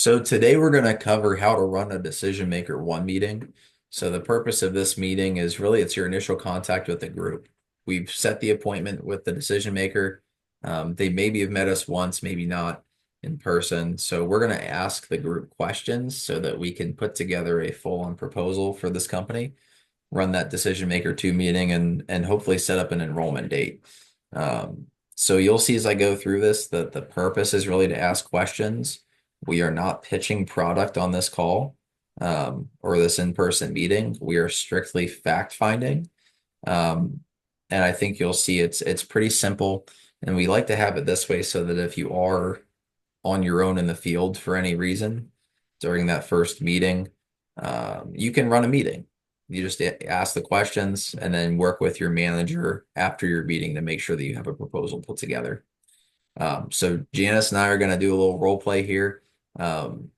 So today we're going to cover how to run a decision maker one meeting. So the purpose of this meeting is really it's your initial contact with the group. We've set the appointment with the decision maker. They maybe have met us once, maybe not in person. So we're going to ask the group questions so that we can put together a full-on proposal for this company, run that decision maker two meeting, and hopefully set up an enrollment date. So you'll see as I go through this that the purpose is really to ask questions. We are not pitching product on this call or this in-person meeting. We are strictly fact finding. Um, and I think you'll see it's pretty simple. And we like to have it this way so that if you are on your own in the field for any reason during that first meeting, you can run a meeting. You just ask the questions and then work with your manager after your meeting to make sure that you have a proposal put together. So Janice and I are going to do a little role play here, um,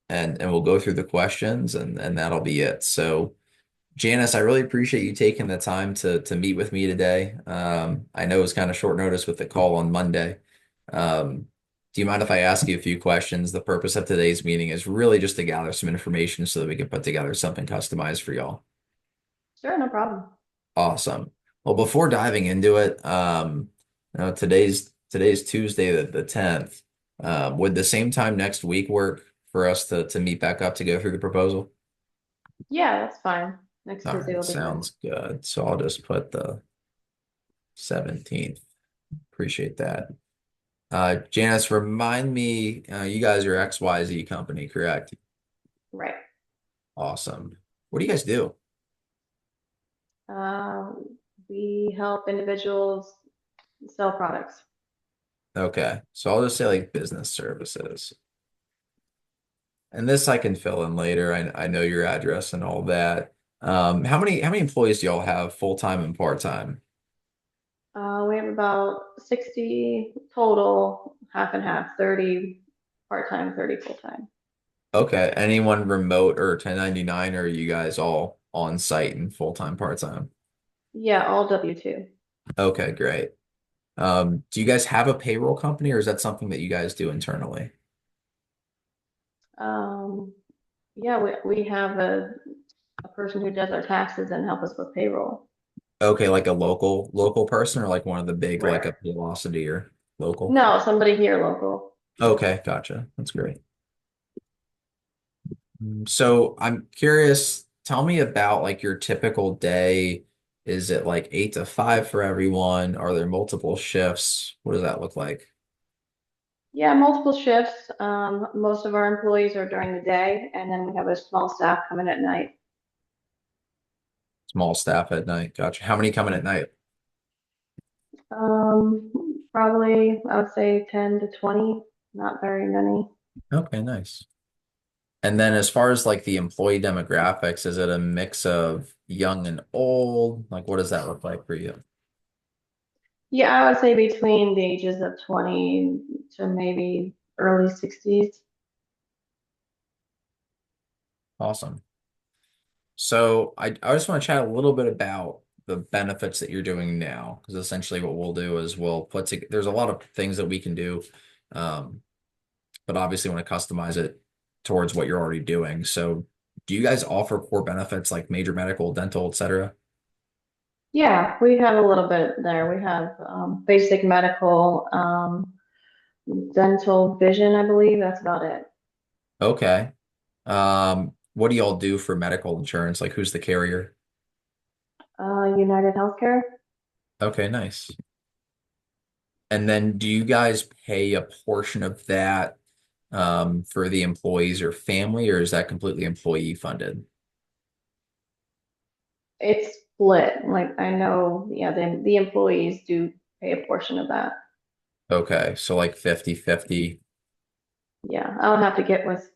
and we'll go through the questions and that'll be it. So Janice, I really appreciate you taking the time to meet with me today. I know it was kind of short notice with the call on Monday. Do you mind if I ask you a few questions? The purpose of today's meeting is really just to gather some information so that we can put together something customized for y'all. Sure, no problem. Awesome. Well, before diving into it, today's Tuesday, the 10th. Would the same time next week work for us to meet back up to go through the proposal? Yeah, that's fine. Next All Tuesday right, will be good. sounds good. So I'll just put the 17th. Appreciate that. Janice, remind me, you guys are XYZ company, correct? Right. Awesome. What do you guys do? Uh, we help individuals sell products. Okay, so I'll just say like business services. And this I can fill in later. I know your address and all that. How many employees do y'all have full time and part time? We have about 60 total, half and half, 30 part-time, 30 full-time. Okay, anyone remote or 1099, or are you guys all on site and full time, part time? Yeah, all W-2. Okay, great. Do you guys have a payroll company, or is that something that you guys do internally? Um, yeah, we have a person who does our taxes and help us with payroll. Okay, like a local person, or like one of the big, like Right. a Velocity or local? No, somebody here local. Okay, gotcha. That's great. So I'm curious, tell me about like your typical day. Is it like 8 to 5 for everyone? Are there multiple shifts? What does that look like? Yeah, multiple shifts. Most of our employees are during the day, and then we have a small staff coming at night. Small staff at night. Gotcha. How many coming at night? Probably I would say 10 to 20, not very many. Okay, nice. And then as far as like the employee demographics, is it a mix of young and old? Like what does that look like for you? Yeah, I would say between the ages of 20 to maybe early 60s. Awesome. So I just want to chat a little bit about the benefits that you're doing now, because essentially what we'll do is we'll put together, there's a lot of things that we can do, um, but obviously want to customize it towards what you're already doing. So do you guys offer core benefits like major medical, dental, et cetera? Yeah, we have a little bit there. We have basic medical, dental, vision, I believe. That's about it. Okay. What do y'all do for medical insurance? Like who's the carrier? United Healthcare. Okay, nice. And then do you guys pay a portion of that for the employees or family, or is that completely employee funded? It's split. Like I know, yeah, the employees do pay a portion of that. Okay, so like 50-50. Yeah, I'll have to get with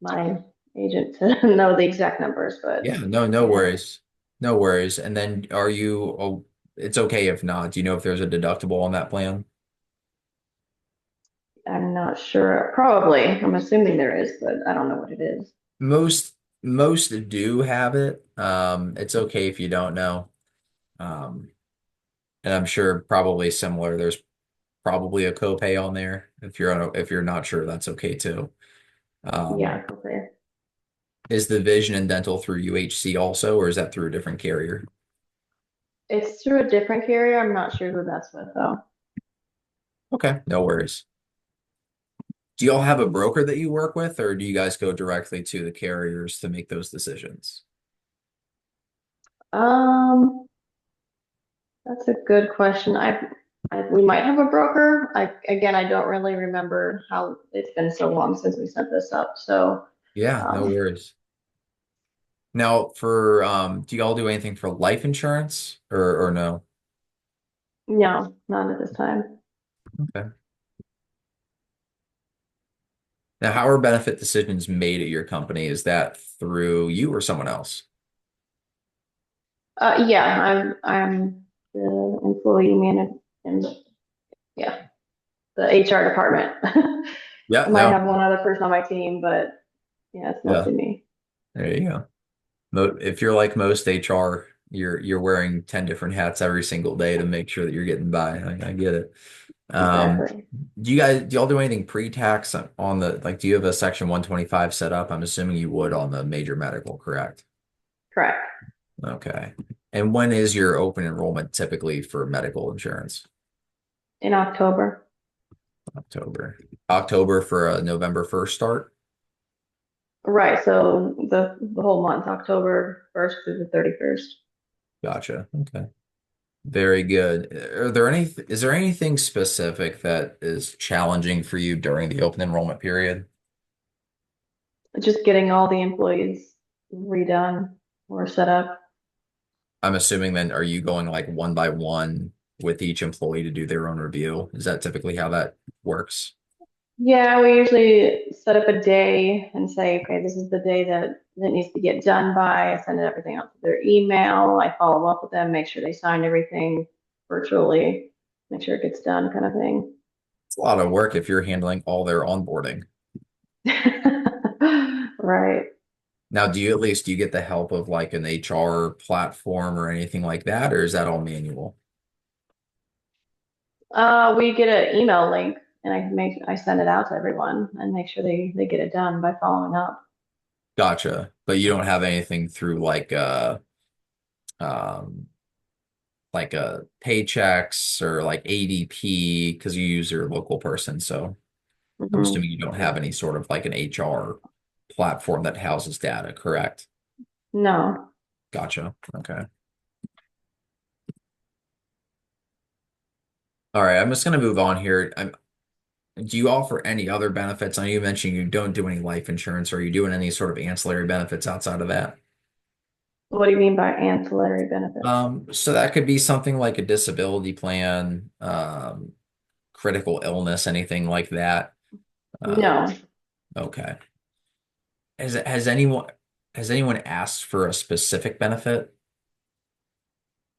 my agent to know the exact numbers, but Yeah, no yeah, worries. No worries. And then are you, oh, it's okay if not. Do you know if there's a deductible on that plan? I'm not sure. Probably. I'm assuming there is, but I don't know what it is. Most do have it. It's okay if you don't know. Um, and I'm sure probably similar. There's probably a copay on there. If you're not sure, that's okay too. Um, Yeah, okay. is the vision and dental through UHC also, or is that through a different carrier? It's through a different carrier. I'm not sure who that's with though. Okay, no worries. Do y'all have a broker that you work with, or do you guys go directly to the carriers to make those decisions? Um, that's a good question. We might have a broker. Again, I don't really remember how it's been so long since we set this up. So, Yeah, no um, worries. Now, for do y'all do anything for life insurance or no? no, not at this time. Okay. Now, how are benefit decisions made at your company? Is that through you or someone else? Yeah, I'm the employee manager and yeah, the HR department. Yeah, I might no. have one other person on my team, but yeah, it's Yeah, mostly me. there you go. If you're like most HR, you're wearing 10 different hats every single day to make sure that you're getting by. I get it. Um, Exactly. do y'all do anything pre-tax on the like do you have a section 125 set up? I'm assuming you would on the major medical, correct? Correct. Okay. And when is your open enrollment typically for medical insurance? In October. October. October for a November 1st start? Right. So the whole month, October 1st through the 31st. Gotcha. Okay. Very good. Is there anything specific that is challenging for you during the open enrollment period? Just getting all the employees redone or set up. I'm assuming then are you going like one by one with each employee to do their own review? Is that typically how that works? Yeah, we usually set up a day and say, okay, this is the day that needs to get done by. I send everything out to their email. I follow up with them, make sure they sign everything virtually, make sure it gets done, kind of thing. It's a lot of work if you're handling all their onboarding. Right. Now, do you get the help of like an HR platform or anything like that, or is that all manual? We get an email link and I send it out to everyone and make sure they get it done by following up. Gotcha. But you don't have anything through um like paychecks or like ADP because you use your local person. So I'm assuming you don't have any sort of like an HR platform that houses data, correct? No. Gotcha. Okay. All right. I'm just gonna move on here. Do you offer any other benefits? I know you mentioned you don't do any life insurance. Are you doing any sort of ancillary benefits outside of that? What do you mean by ancillary benefits? So that could be something like a disability plan, critical illness, anything like that. Uh, No, okay. Has anyone asked for a specific benefit?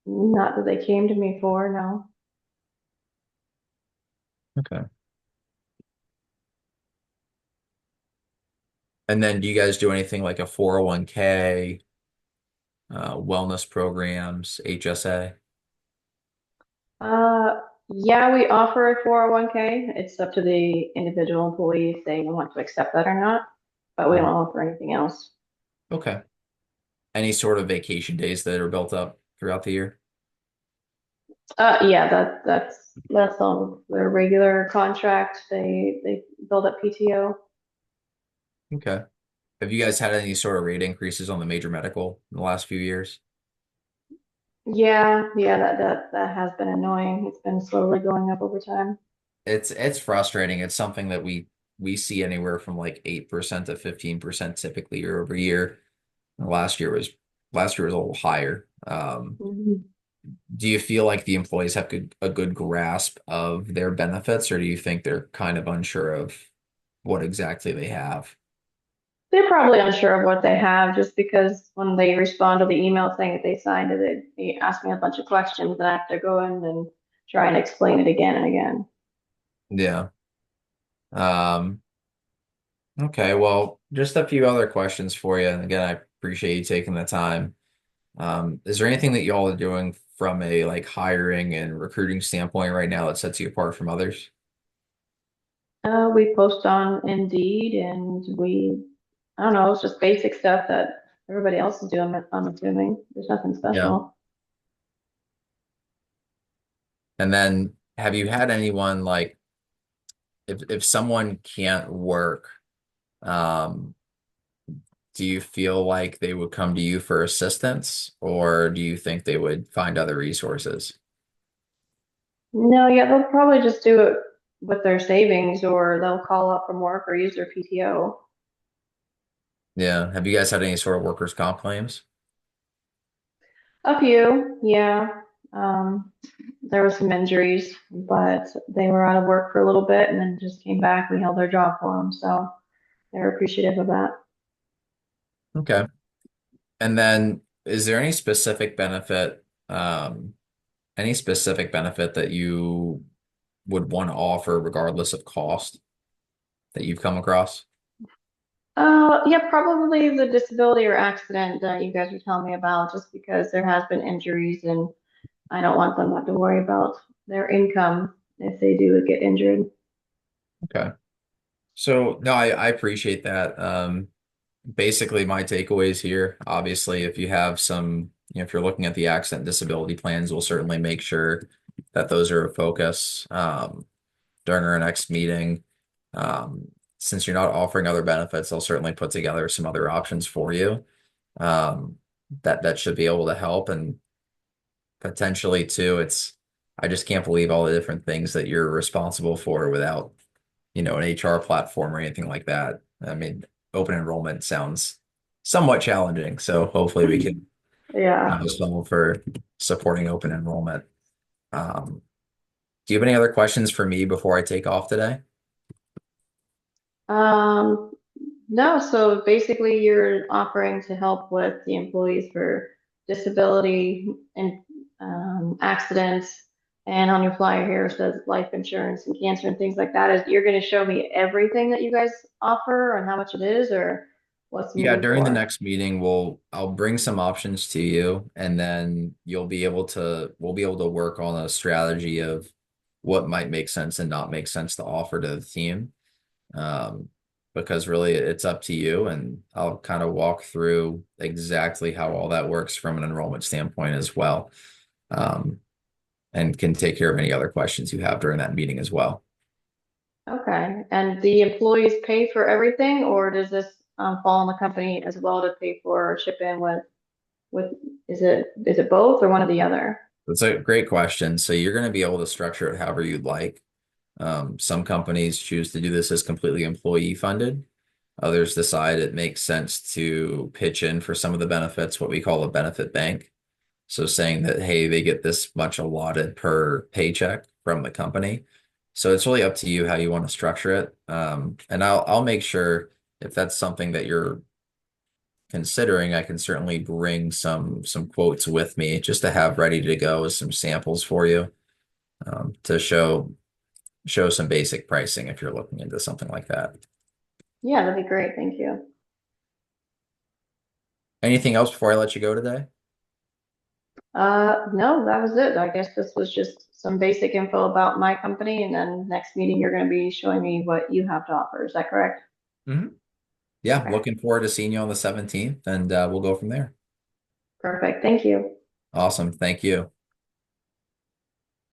not that they came to me for, no. Okay. And then do you guys do anything like a 401k, wellness programs, HSA? Uh, yeah, we offer a 401k. It's up to the individual employee if they want to accept that or not, but we don't Mhm. offer anything else. Okay. Any sort of vacation days that are built up throughout the year? Yeah, that's on their regular contract. They build up PTO. Okay. Have you guys had any sort of rate increases on the major medical in the last few years? Yeah, that has been annoying. It's been slowly going up over time. It's frustrating. It's something that we see anywhere from like 8% to 15% typically year over year. Last year was last year was a little higher. Mhm. Do you feel like the employees have a good grasp of their benefits, or do you think they're kind of unsure of what exactly they have? They're probably unsure of what they have just because when they respond to the email saying that they signed it, they ask me a bunch of questions and I have to go in and try and explain it again and again. Yeah. Um, okay, well, just a few other questions for you. And again, I appreciate you taking the time. Is there anything that y'all are doing from a like hiring and recruiting standpoint right now that sets you apart from others? We post on Indeed and I don't know, it's just basic stuff that everybody else is doing, I'm assuming. There's nothing Yeah. special. And then have you had anyone like if someone can't work, um, do you feel like they would come to you for assistance, or do you think they would find other resources? No, yeah, they'll probably just do it with their savings or they'll call up from work or use their PTO. Yeah. Have you guys had any sort of workers' comp claims? A few, yeah. Um, there were some injuries, but they were out of work for a little bit and then just came back. We held their job for them, so they're appreciative of that. Okay. And then is there any specific benefit that you would want to offer regardless of cost that you've come across? Yeah, probably the disability or accident that you guys were telling me about, just because there has been injuries and I don't want them to have to worry about their income if they do get injured. Okay. So no, I appreciate that. Basically my takeaways here, obviously, if you have some, if you're looking at the accident disability plans, we'll certainly make sure that those are a focus during our next meeting. Um, since you're not offering other benefits, I'll certainly put together some other options for you that should be able to help. And potentially too, I just can't believe all the different things that you're responsible for without, an HR platform or anything like that. I mean, open enrollment sounds somewhat challenging, so hopefully we can have Yeah. a solve for supporting open enrollment. Do you have any other questions for me before I take off today? Um, no, so basically you're offering to help with the employees for disability and accidents. And on your flyer here it says life insurance and cancer and things like that. Is you're going to show me everything that you guys offer and how much it is, or what's Yeah, moving during the for? next meeting, I'll bring some options to you, and then we'll be able to work on a strategy of what might make sense and not make sense to offer to the team. Um, because really it's up to you, and I'll kind of walk through exactly how all that works from an enrollment standpoint as well. Um, and can take care of any other questions you have during that meeting as well. Okay. And the employees pay for everything, or does this fall on the company as well to pay for or chip in with is it both or one or the other? That's a great question. So you're going to be able to structure it however you'd like. Some companies choose to do this as completely employee funded. Others decide it makes sense to pitch in for some of the benefits, what we call a benefit bank. So saying that, hey, they get this much allotted per paycheck from the company. So it's really up to you how you want to structure it. And I'll make sure if that's something that you're considering, I can certainly bring some quotes with me just to have ready to go as some samples for you to show some basic pricing if you're looking into something like that. Yeah, that'd be great. Thank you. Anything else before I let you go today? No, that was it. I guess this was just some basic info about my company, and then next meeting you're going to be showing me what you have to offer. Is that correct? Mhm. Yeah, Okay, looking forward to seeing you on the 17th, and we'll go from there. perfect. Thank you. Awesome. Thank you.